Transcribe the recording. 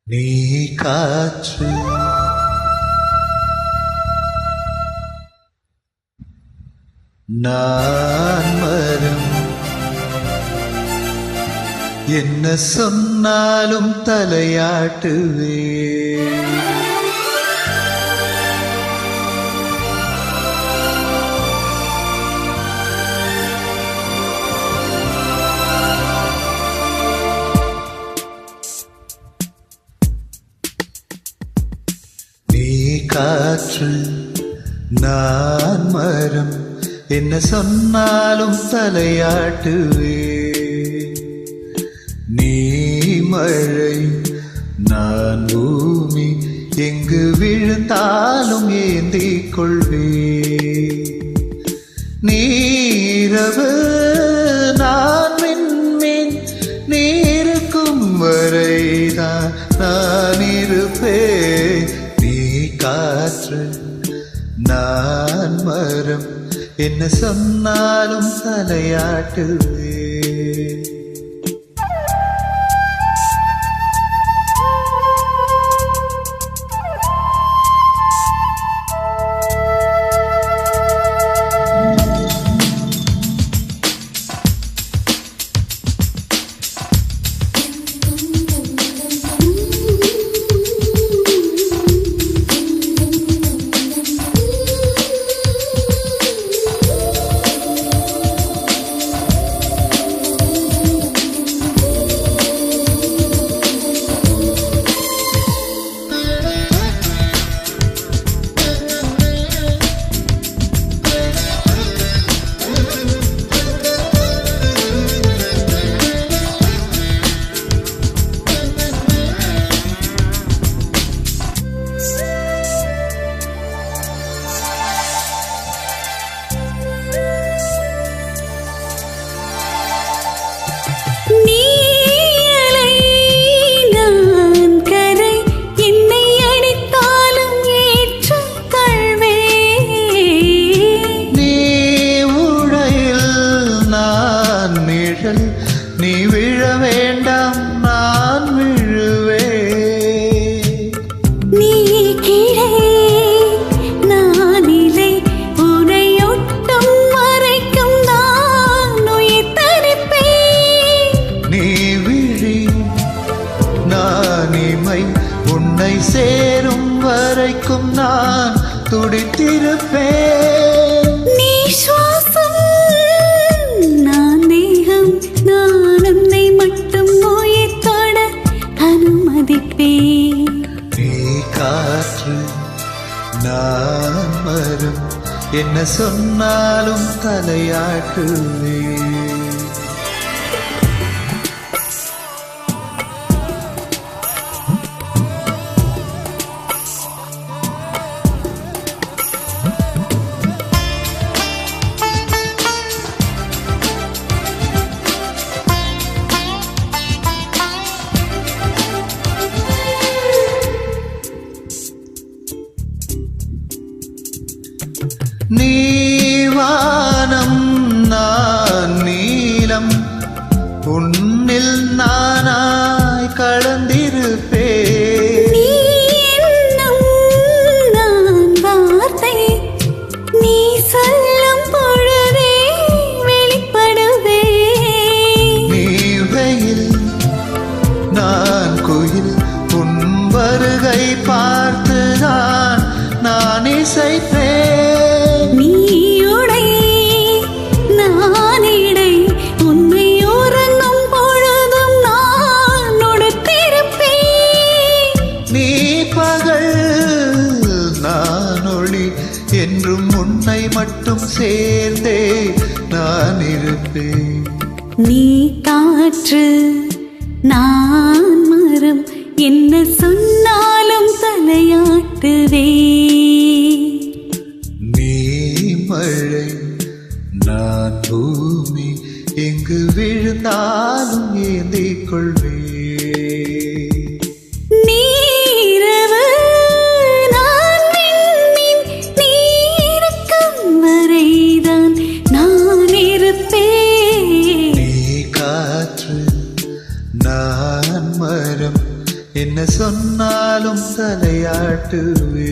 நீ காற்று, நான் மரம். என்ன சொன்னாலும் தலையாட்டுவே. நீ காற்று, நான் மரம். என்ன சொன்னாலும் தலையாட்டுவே. நீ மழை, நான் பூமி. எங்கு விழுந்தாலும் ஏந்திக் கொள்வே. நீரவு, நான் விண்மீன். நீருக்கும் வரைதான் நான் இருப்பேன். நீ காற்று, நான் மரம். என்ன சொன்னாலும் தலையாட்டுவே. நீ விழ வேண்டாம், நான் விழுவே. நீ கீழே, நான் இலை. உனையொட்டும் வரைக்கும் நான் உயிர் தரிப்பேன். நீ விழி, நான் இமை. உன்னை சேரும் வரைக்கும் நான் துடித்திருப்பேன். நீ சுவாசம், நான் தேகம். நான் உன்னை மட்டும் உயிர் தொட அனுமதிப்பேன். நீ காற்று, நான் மரம். என்ன சொன்னாலும் தலையாட்டுவே. நீ வானம், நான் நீலம். உன்னில் நானாய் கலந்திருப்பேன். நீ எண்ணம், நான் வார்த்தை. நீ சொல்லும் பொழுதே வெளிப்படுவே. நீ வெயில், நான் குயில். உன் வருகை பார்த்துதான் நான் இசைப்பேன். நீ உடை, நான் இடை. உன்னை உறங்கும் பொழுதும் நான் உடுத்திருப்பேன். நீ பகல், நான் ஒளி. என்றும் உன்னை மட்டும் சேர்ந்தே நான் இருப்பேன். நீ காற்று, நான் மரம். என்ன சொன்னாலும் தலையாட்டுவே. நீ மழை, நான் பூமி. எங்கு விழுந்தாலும் ஏந்திக் கொள்வே. நீரவு, நான் விண்மீன். நீ இருக்கும் வரைதான் நான் இருப்பேன். நீ காற்று, நான் மரம். என்ன சொன்னாலும் தலையாட்டுவே